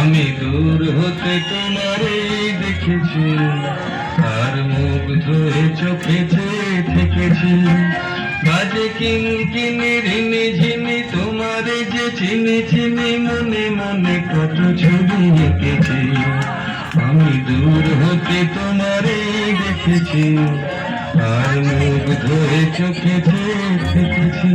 আমি দূর হতে তোমারে দেখেছি, আর মুখ ধরে চোখে চেয়ে থেকেছি। বাজে কিনকিনি রিনি ঝিনি তোমারে যে চিনি চিনি, মনে মনে কত ছবি এঁকেছি। আমি দূর হতে তোমারে দেখেছি, আর মুখ ধরে চোখে চেয়ে থেকেছি।